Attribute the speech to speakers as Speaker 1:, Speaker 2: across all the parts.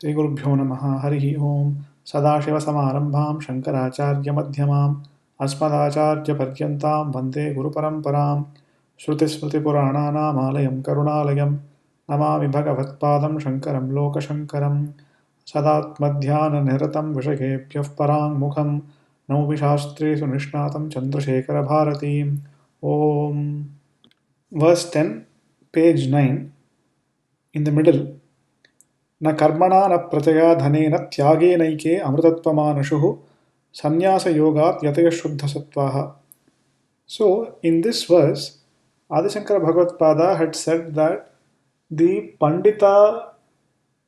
Speaker 1: श्रीगुरुभ्यो नमः। हरिः ओम्। सदाशिवसमारम्भां शङ्कराचार्यमध्यमाम् अस्मदाचार्यपर्यन्तां वन्दे गुरुपरम्परां। श्रुतिस्मृतिपुराणानामालयं करुणालयं नमामि भगवत्पादं शङ्करं लोकशङ्करं। सदात्मध्याननिरतं विषयेभ्यः पराङ्मुखं नौमि शास्त्रेषु निष्णातं चन्द्रशेखरभारतीम्। ॐ Verse 10, page 9, in the middle. न कर्मणा न प्रजया धनेन त्यागेनैके अमृतत्वमानशुः संन्यासयोगात् यतयः शुद्धसत्त्वाः. So, in this verse, Adi Shankara Bhagavad-pada had said that the Pandita,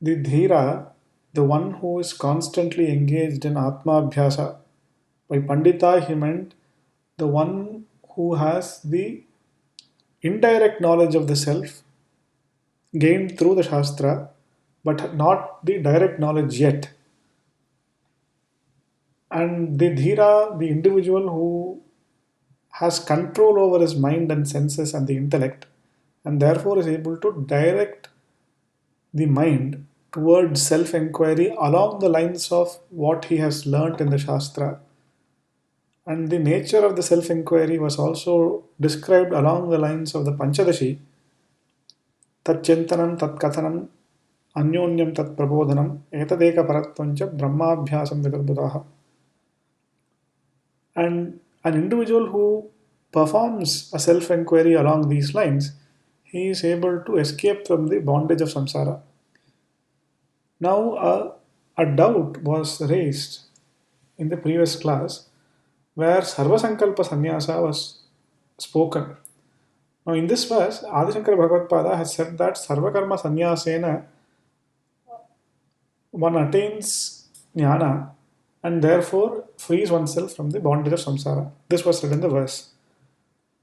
Speaker 1: the Dhira, the one who is constantly engaged in Atma Abhyasa, by Pandita he meant the one who has the indirect knowledge of the self gained through the Shastra, but not the direct knowledge yet. And the Dhira, the individual who has control over his mind and senses and the intellect, and therefore is able to direct the mind towards self-inquiry along the lines of what he has learnt in the Shastra. And the nature of the self-inquiry was also described along the lines of the Panchadashi. Tat chintanam, tat kathanam, anyonyam tat prabodhanam, etadeka paratvancha brahmabhyasam vidarbhudaha. And an individual who performs a self-inquiry along these lines, he is able to escape from the bondage of samsara. Now, a doubt was raised in the previous class where Sarvasankalpa Sannyasa was spoken. Now, in this verse, Adi Shankara Bhagavad-pada has said that Sarvakarma Sannyasena one attains jnana and therefore frees oneself from the bondage of samsara. This was said in the verse.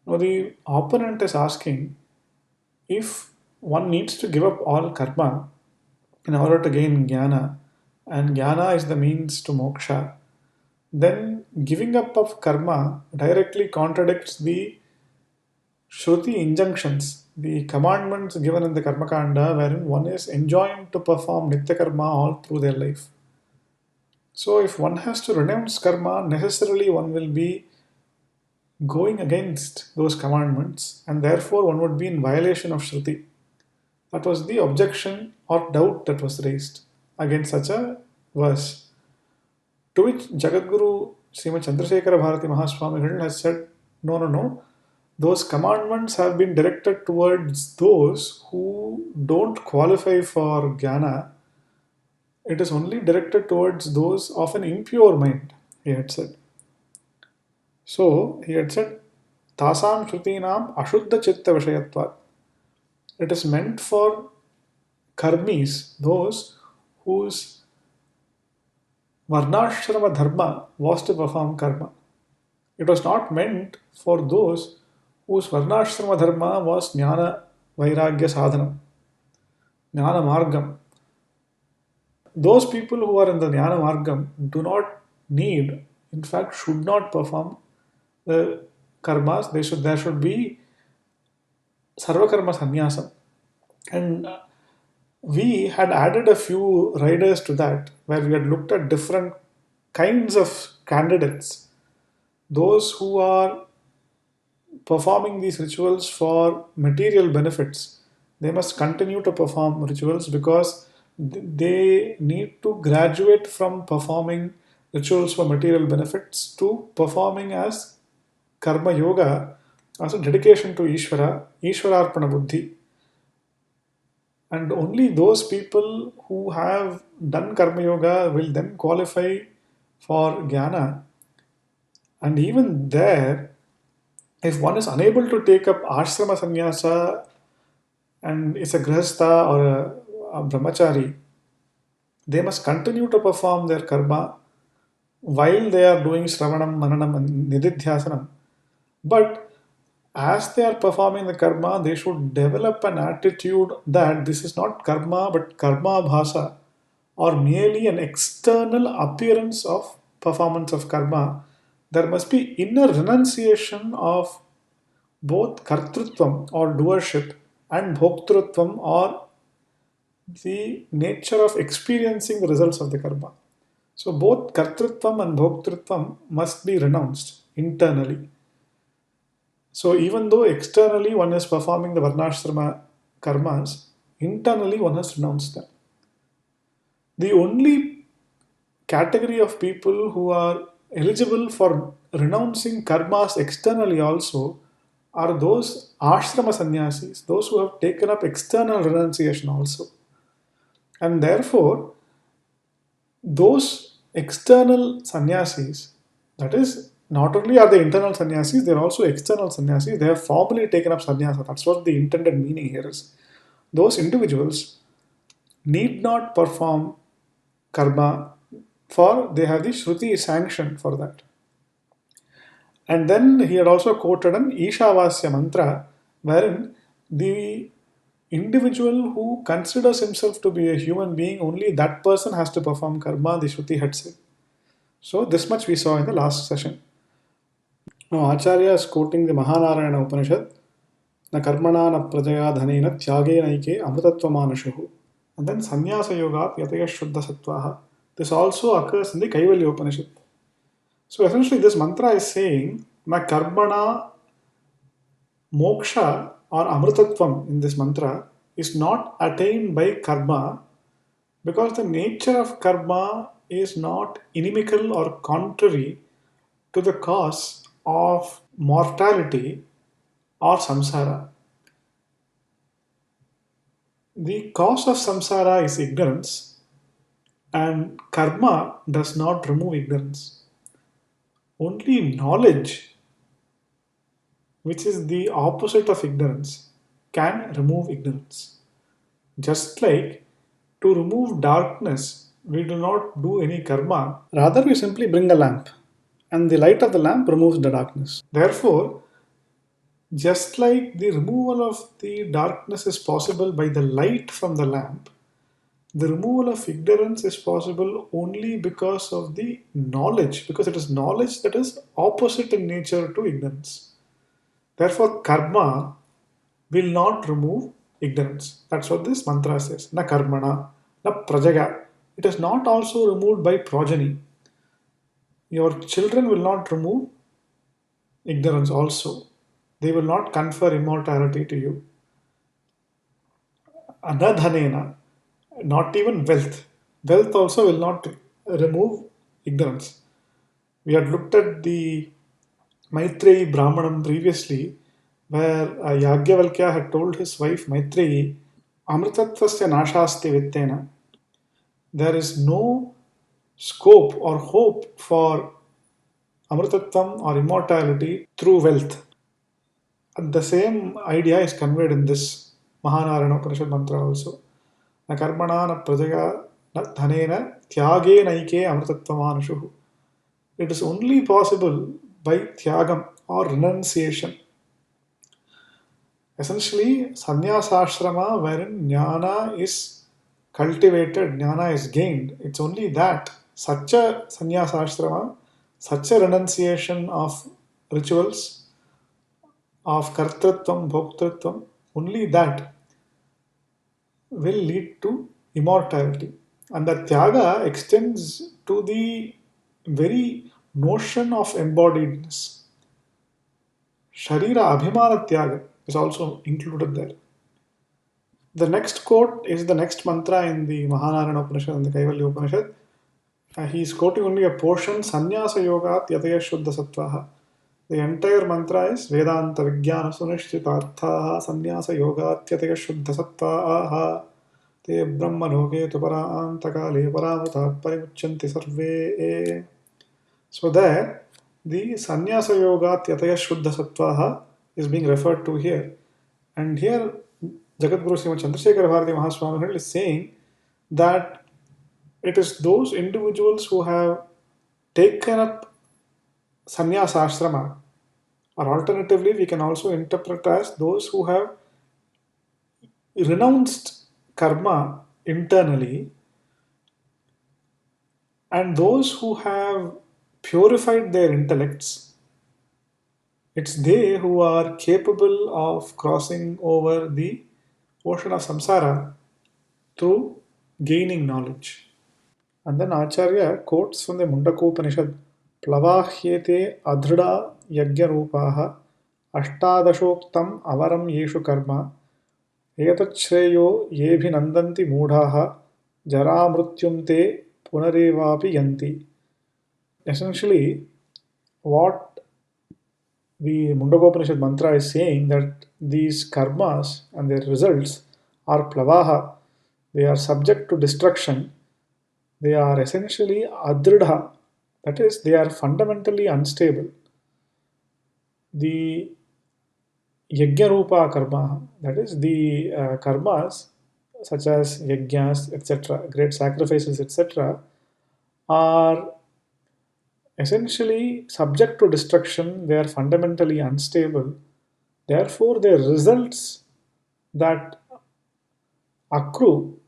Speaker 1: Now, the opponent is asking if one needs to give up all karma in order to gain jnana, and jnana is the means to moksha, then giving up of karma directly contradicts the Shruti injunctions, the commandments given in the Karma Kanda, wherein one is enjoined to perform Nitya Karma all through their life. So, if one has to renounce karma, necessarily one will be going against those commandments, and therefore one would be in violation of Shruti. That was the objection or doubt that was raised against such a verse. To which Jagadguru Srimad Chandrasekhara Bharati Mahaswamigal has said, no. Those commandments have been directed towards those who don't qualify for jnana. It is only directed towards those of an impure mind, he had said. So, he had said, Tasam Shrutinam Ashuddha Chitta Vishayatvat. It is meant for karmis, those whose varnashrama dharma was to perform karma. It was not meant for those whose varnashrama dharma was jnana vairagya sadhanam, jnana margam. Those people who are in the jnana margam do not need, in fact should not perform the karmas. There should be sarvakarma sannyasam. And we had added a few riders to that, where we had looked at different kinds of candidates. Those who are performing these rituals for material benefits, they must continue to perform rituals because they need to graduate from performing rituals for material benefits to performing as karma yoga, as a dedication to Ishvara, Ishvararpana buddhi. And only those people who have done karma yoga will then qualify for jnana. And even there, if one is unable to take up ashrama sannyasa and is a grihastha or a brahmachari, they must continue to perform their karma while they are doing shravanam, mananam and nididhyasanam. But as they are performing the karma, they should develop an attitude that this is not karma but karma bhasa, or merely an external appearance of performance of karma. There must be inner renunciation of both kartrutvam or doership and bhoktrutvam or the nature of experiencing the results of the karma. So both kartrutvam and bhoktrutvam must be renounced internally. So even though externally one is performing the varnashrama karmas, internally one has renounced them. The only category of people who are eligible for renouncing karmas externally also are those ashrama sannyasis, those who have taken up external renunciation also. And therefore, those external sannyasis, that is, not only are they internal sannyasis, they are also external sannyasis. They have formally taken up sannyasa. That's what the intended meaning here is. Those individuals need not perform karma, for they have the Shruti sanction for that. And then he had also quoted an Ishavasya mantra, wherein the individual who considers himself to be a human being, only that person has to perform karma, the Shruti had said. So this much we saw in the last session. Now Acharya is quoting the Mahanarayana Upanishad, na karmana na prajaya dhanena tyagena amritatvamanashuhu. And then sannyasa yoga yataya shuddha sattvaha. This also occurs in the Kaivalya Upanishad. So essentially this mantra is saying, na karmana moksha or amritatvam in this mantra is not attained by karma, because the nature of karma is not inimical or contrary to the cause of mortality or samsara. The cause of samsara is ignorance, and karma does not remove ignorance. Only knowledge, which is the opposite of ignorance, can remove ignorance. Just like to remove darkness, we do not do any karma, rather, we simply bring a lamp, and the light of the lamp removes the darkness. Therefore, just like the removal of the darkness is possible by the light from the lamp, the removal of ignorance is possible only because of the knowledge, because it is knowledge that is opposite in nature to ignorance. Therefore, karma will not remove ignorance. That's what this mantra says. Na karmana, na prajaga. It is not also removed by progeny. Your children will not remove ignorance also. They will not confer immortality to you. Anadhanena, not even wealth. Wealth also will not remove ignorance. We had looked at the Maitreyi Brahmanam previously, where Yagyavalkya had told his wife Maitreyi, Amritatvasya nashasti vittena. There is no scope or hope for Amritatvam or immortality through wealth. And the same idea is conveyed in this Mahanarayana Upanishad mantra also. Na karmana na prajaya na dhanena tyage naike amritatvamanushuhu. It is only possible by tyagam or renunciation. Essentially, sannyasashrama wherein jnana is cultivated, jnana is gained. It's only that such a sannyasashrama, such a renunciation of rituals, of kartritvam, bhoktritvam, only that will lead to immortality. And the tyaga extends to the very notion of embodiedness. Sharira Abhimana Tyaga is also included there. The next quote is the next mantra in the Mahanarayana Upanishad and the Kaivalya Upanishad. He is quoting only a portion, Sannyasa Yoga Yataya Shuddha Sattvaha. The entire mantra is Vedanta Vijnana Sunishchitarthaha Sannyasa Yoga Yataya Shuddha Sattvaha Te Brahma Loke Tupara Antakale Paramata Parimuchanti Sarve. So there, the Sannyasa Yoga Yataya Shuddha Sattvaha is being referred to here. And here, Jagadguru Srimad Chandrasekhara Bharati Mahaswami is saying that it is those individuals who have taken up sannyasa ashrama, or alternatively, we can also interpret as those who have renounced karma internally, and those who have purified their intellects. It's they who are capable of crossing over the ocean of samsara through gaining knowledge. And then Acharya quotes from the Mundakopanishad, Plavahyete adhrida yagya rupaha ashtadashoktam avaram yeshu karma etachreyo yebhinandanti moodhaha jaramrutyum te punarevapi yanti. Essentially, what the Mundakopanishad mantra is saying that these karmas and their results are plavaha, they are subject to destruction, they are essentially adridha, that is, they are fundamentally unstable. The yajna karma, that is, the karmas such as yajnas, etc., great sacrifices, etc., are essentially subject to destruction, they are fundamentally unstable. Therefore, the results that accrue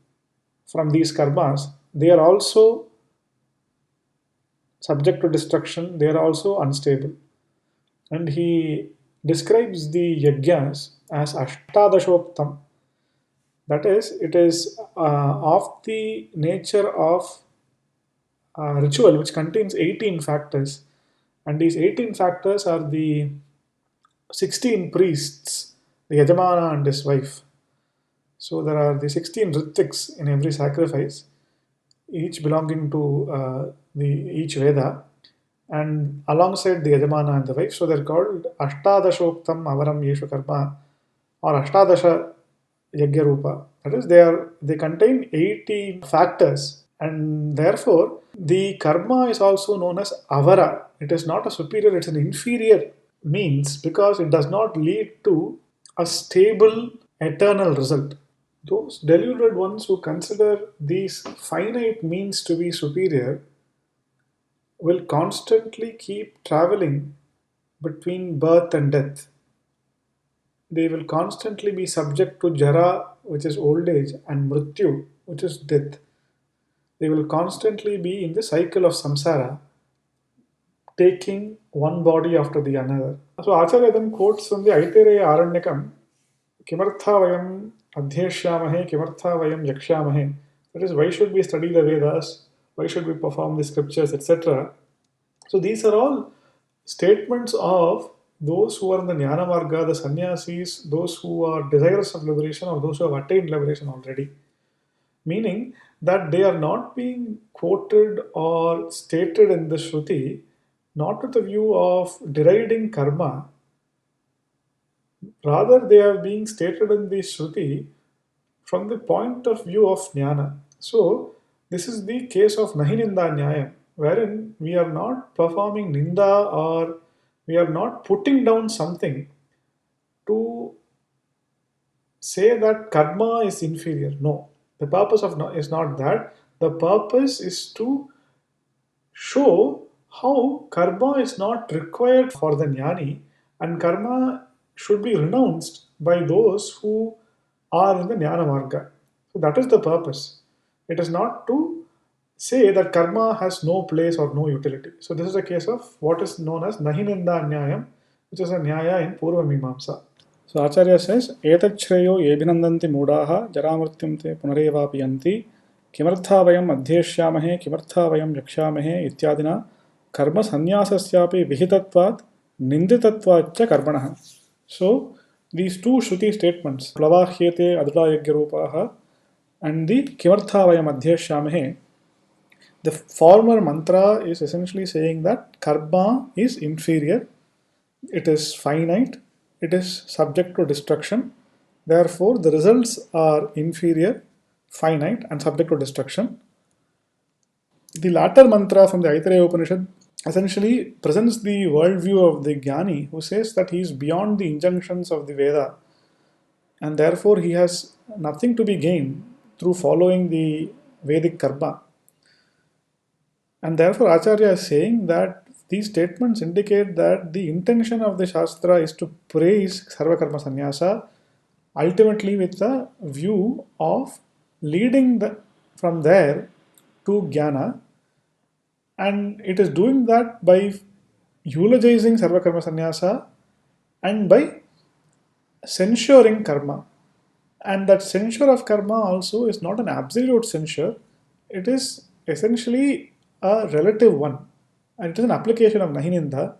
Speaker 1: from these karmas, they are also subject to destruction, they are also unstable. And he describes the yajnas as ashtadashoktam. That is, it is of the nature of ritual which contains 18 factors. And these 18 factors are the 16 priests, the Yajamana and his wife. So there are the 16 ritiks in every sacrifice, each belonging to the each Veda, and alongside the Yajamana and the wife. So they're called Ashtadashoktam Avaram Yeshu Karma or Ashtadasha Yagyarupa. That is, they contain 18 factors, and therefore the karma is also known as avara. It is not a superior, it's an inferior means because it does not lead to a stable eternal result. Those deluded ones who consider these finite means to be superior will constantly keep traveling between birth and death. They will constantly be subject to jara, which is old age, and mrityu, which is death. They will constantly be in the cycle of samsara, taking one body after the another. So Acharya then quotes from the Aitareya Aranyakam, Kimartha vayam adhyeshyamahe, kimartha vayam yakshamahe. That is, why should we study the Vedas? Why should we perform the scriptures, etc.? So these are all statements of those who are in the Jnana Marga, the sannyasis, those who are desirous of liberation or those who have attained liberation already. Meaning that they are not being quoted or stated in the Shruti not with the view of deriding karma, rather they are being stated in the Shruti from the point of view of jnana. So, this is the case of Nahininda Nyayam, wherein we are not performing ninda or we are not putting down something to say that karma is inferior. No, the purpose of is not that. The purpose is to show how karma is not required for the jnani and karma should be renounced by those who are in the jnana marga. So that is the purpose. It is not to say that karma has no place or no utility. So this is a case of what is known as Nahininda Nyayam, which is a Nyaya in Purva Mimamsa. So Acharya says, Etachreyo yebhinandanti moodaha jaramrityum te punarevapi yanti किमर्था वयम् अध्येष्यामहे किमर्था वयं यक्ष्यामहे इत्यादिना कर्म संन्यासस्यापि विहितत्वात् निन्दितत्वाच्च कर्मणः. So these two Shruti statements, Plavahyete Adhudayagyarupaha and the Kimartha Vayam Adhyeshyamahe, the former mantra is essentially saying that karma is inferior, it is finite, it is subject to destruction, therefore the results are inferior, finite, and subject to destruction. The latter mantra from the Aitareya Upanishad essentially presents the worldview of the Jnani who says that he is beyond the injunctions of the Veda and therefore he has nothing to be gained through following the Vedic karma. And therefore Acharya is saying that these statements indicate that the intention of the Shastra is to praise Sarva Karma Sannyasa ultimately with the view of leading from there to Jnana, and it is doing that by eulogizing Sarva Karma Sannyasa and by censuring karma. And that censure of karma also is not an absolute censure, it is essentially a relative one. And it is an application of Nahininda.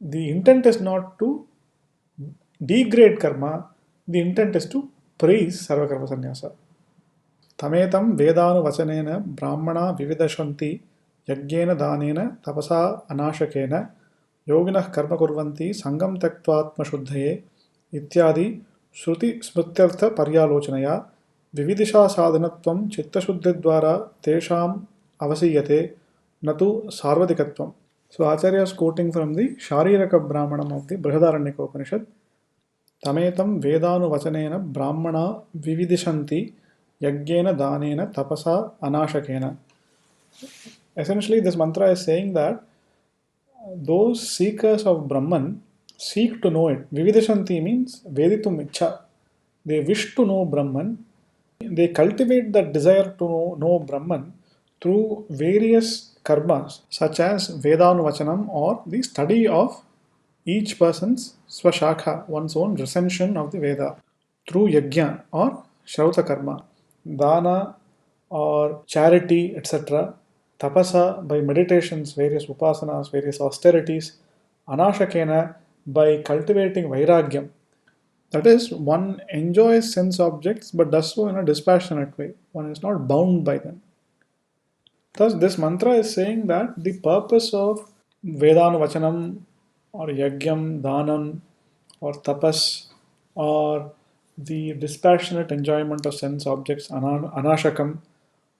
Speaker 1: The intent is not to degrade karma, the intent is to praise Sarvakarma Sannyasa. तमेतं वेदानुवचनेन ब्राह्मणा विविदशन्ति यज्ञेन दानेन तपसा अनाशकेन योगिनः कर्म कुर्वन्ति सङ्गं त्यक्त्वात्मशुद्धये इत्यादि श्रुतिस्मृत्यर्थपर्यालोचनया विविदिषासाधनत्वं चित्तशुद्धिद्वारा तेषाम् अवसीयते न तु सार्वधिकत्वम्. So Acharya is quoting from the Shariraka Brahmanam of the Brihadaranyaka Upanishad. Tametam Vedanu Vachanena Brahmana Vividishanti Yagyena Danena Tapasa Anashakena. Essentially, this mantra is saying that those seekers of Brahman seek to know it. Vividishanti means Veditum Icha. They wish to know Brahman. They cultivate that desire to know Brahman through various karmas, such as Vedanuvachanam or the study of each person's swashakha, one's own recension of the Veda, through yajna or shrauta karma, dana or charity, etc., tapasa by meditations, various upasanas, various austerities, anashakena by cultivating vairagyam. That is, one enjoys sense objects but does so in a dispassionate way. One is not bound by them. Thus, this mantra is saying that the purpose of Vedanuvachanam or Yagyam, Dhanam or Tapas or the dispassionate enjoyment of sense objects, Anashakam,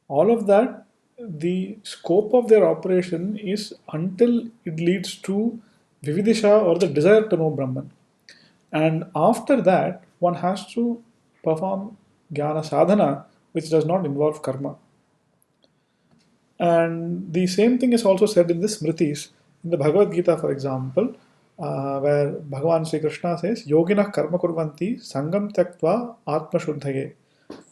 Speaker 1: all of that, the scope of their operation is until it leads to Vividisha or the desire to know Brahman. And after that, one has to perform Jnana Sadhana, which does not involve karma. And the same thing is also said in the Smritis. In the Bhagavad Gita, for example, where Bhagavan Sri Krishna says, Yoginah karma kurvanti sangam tyaktva atma shuddhaye.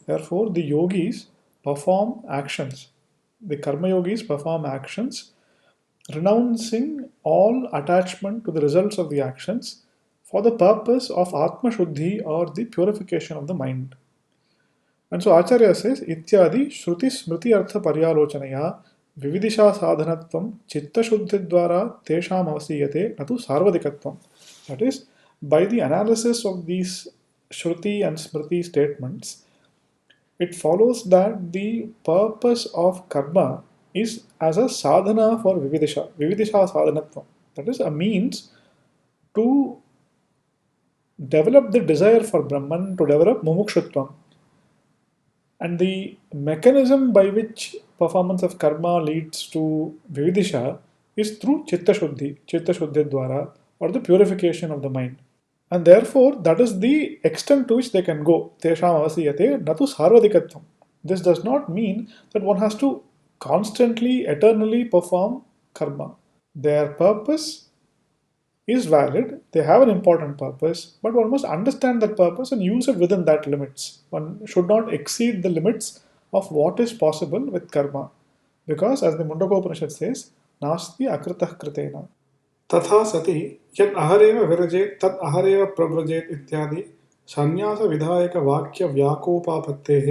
Speaker 1: Therefore, the yogis perform actions. The karma yogis perform actions, renouncing all attachment to the results of the actions for the purpose of atma shuddhi or the purification of the mind. And so Acharya says, Ityadi Shruti Smriti Artha Paryalochanaya Vividisha Sadhanatvam Chitta Shuddhi Dwara Tesham Avasiyate Natu Sarvadikatvam. That is, by the analysis of these Shruti and Smriti statements, it follows that the purpose of karma is as a sadhana for Vividisha, Vividisha Sadhanatvam. That is a means to develop the desire for Brahman, to develop Mumukshutvam. And the mechanism by which performance of karma leads to Vividisha is through Chitta Shuddhi Dwara, or the purification of the mind. And therefore, that is the extent to which they can go. Tesham avasiyate natu sarvadikatvam. This does not mean that one has to constantly, eternally perform karma. Their purpose is valid, they have an important purpose, but one must understand that purpose and use it within that limits. One should not exceed the limits of what is possible with karma. Because as the Mundaka Upanishad says, Nasti akritah kritena. तथा सति यद् अहरेव विरजेत् तद् अहरेव प्रव्रजेत् इत्यादि संन्यास विधायक वाक्य व्याकोपापत्तेः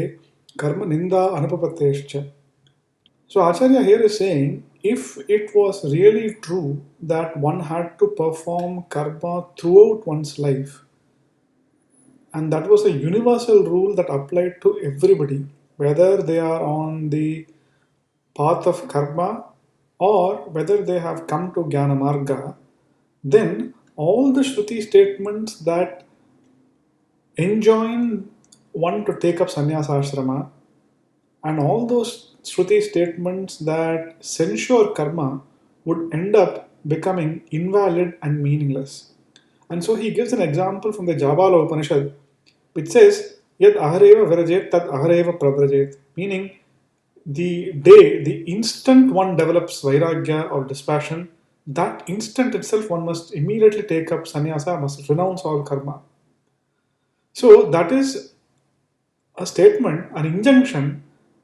Speaker 1: कर्म निंदा अनुपपत्तेश्च. So Acharya here is saying, if it was really true that one had to perform karma throughout one's life, and that was a universal rule that applied to everybody, whether they are on the path of karma or whether they have come to Jnana Marga, then all the Shruti statements that enjoin one to take up sannyasa ashrama and all those Shruti statements that censure karma would end up becoming invalid and meaningless. And so he gives an example from the Jabala Upanishad, which says, Yad ahareva virajet tad ahareva prabrajet, meaning the instant one develops vairagya or dispassion, that instant itself one must immediately take up sannyasa, must renounce all karma. So that is a statement, an injunction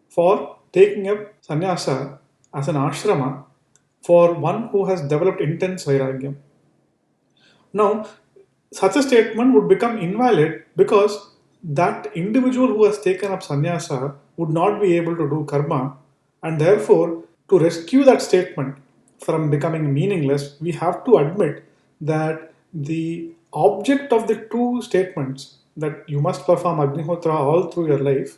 Speaker 1: for taking up sannyasa as an ashrama for one who has developed intense vairagya. Now, such a statement would become invalid because that individual who has taken up sannyasa would not be able to do karma, and therefore, to rescue that statement from becoming meaningless, we have to admit that the object of the two statements, that you must perform Agnihotra all through your life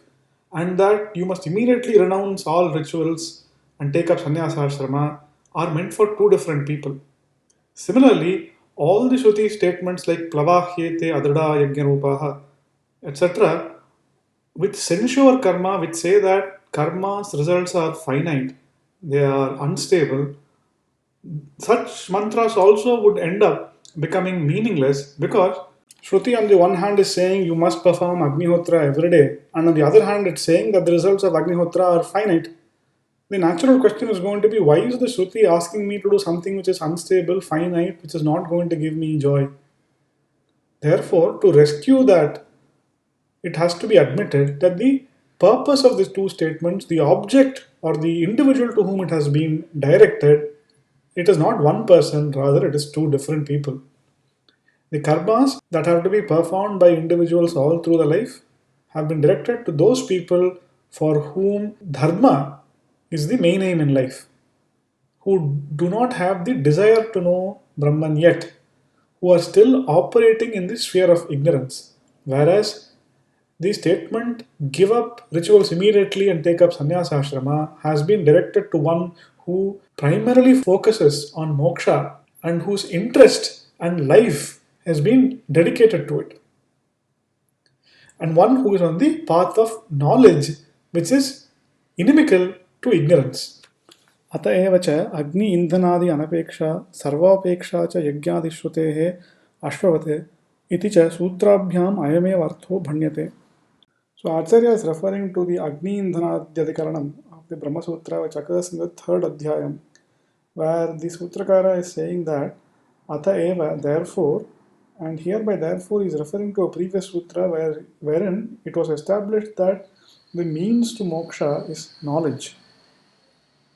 Speaker 1: and that you must immediately renounce all rituals and take up sannyasa ashrama, are meant for two different people. Similarly, all the Shruti statements like Plavahyete, Adrida, Yajnarupaha, etc., which censure karma, which say that karma's results are finite, they are unstable, such mantras also would end up becoming meaningless because Shruti on the one hand is saying you must perform Agnihotra every day, and on the other hand it's saying that the results of Agnihotra are finite. The natural question is going to be, why is the Shruti asking me to do something which is unstable, finite, which is not going to give me joy? Therefore, to rescue that, it has to be admitted that the purpose of these two statements, the object or the individual to whom it has been directed, it is not one person, rather, it is two different people. The karmas that have to be performed by individuals all through the life have been directed to those people for whom dharma is the main aim in life, who do not have the desire to know Brahman yet, who are still operating in the sphere of ignorance. Whereas the statement, give up rituals immediately and take up sannyasa ashrama, has been directed to one who primarily focuses on moksha and whose interest and life has been dedicated to it, and one who is on the path of knowledge, which is inimical to ignorance. अत एव च अग्नि इंधनादि अनपेक्षा सर्वापेक्षा च यज्ञादिश्रुतेः अश्ववत् इति च सूत्राभ्याम् अयमेव अर्थो भण्यते. So Acharya is referring to the Agni Indhanadhyadikaranam of the Brahma Sutra, which occurs in the third Adhyayam, where the Sutrakara is saying that Atha eva, therefore, and hereby therefore is referring to a previous sutra wherein it was established that the means to moksha is knowledge.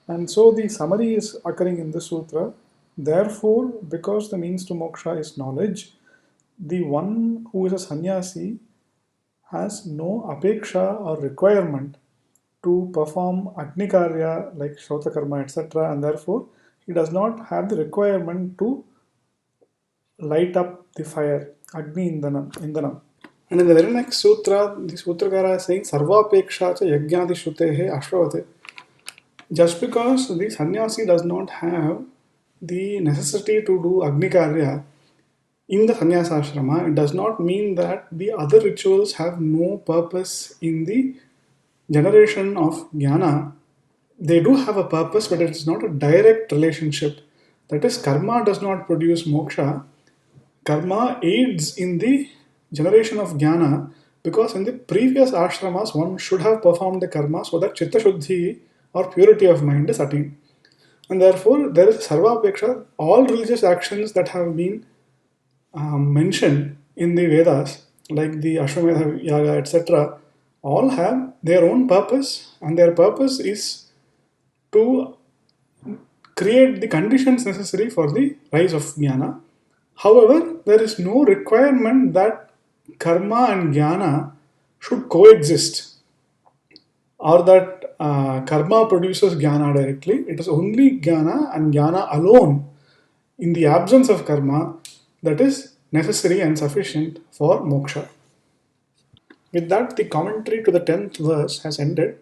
Speaker 1: And so the summary is occurring in this sutra. Therefore, because the means to moksha is knowledge, the one who is a sannyasi has no apeksha or requirement to perform Agni Karya like Shrota Karma, etc. And therefore, he does not have the requirement to light up the fire, Agni Indanam. And in the very next sutra, the Sutrakara is saying, Sarvapeksha cha yajnati shrutehe ashravate. Just because the sannyasi does not have the necessity to do Agni Karya in the sannyasa ashrama, it does not mean that the other rituals have no purpose in the generation of jnana. They do have a purpose, but it is not a direct relationship. That is, karma does not produce moksha. Karma aids in the generation of jnana because in the previous ashramas one should have performed the karma so that chitta shuddhi or purity of mind is attained. And therefore, there is sarvapeksha. All religious actions that have been mentioned in the Vedas, like the Ashwamedha Yaga, etc., all have their own purpose, and their purpose is to create the conditions necessary for the rise of jnana. However, there is no requirement that karma and jnana should coexist, or that karma produces jnana directly. It is only jnana and jnana alone, in the absence of karma, that is necessary and sufficient for moksha. With that, the commentary to the 10th verse has ended.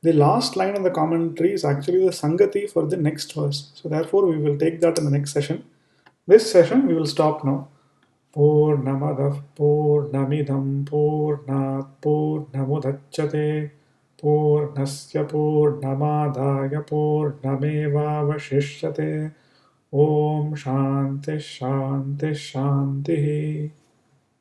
Speaker 1: The last line of the commentary is actually the Sangati for the next verse. So, therefore, we will take that in the next session. This session we will stop now. Purnamadav Purnamidam Purnat Purnamudachyate Purnasya Purnamadaya Purnamevavashishyate. Om Shanti Shanti Shanti.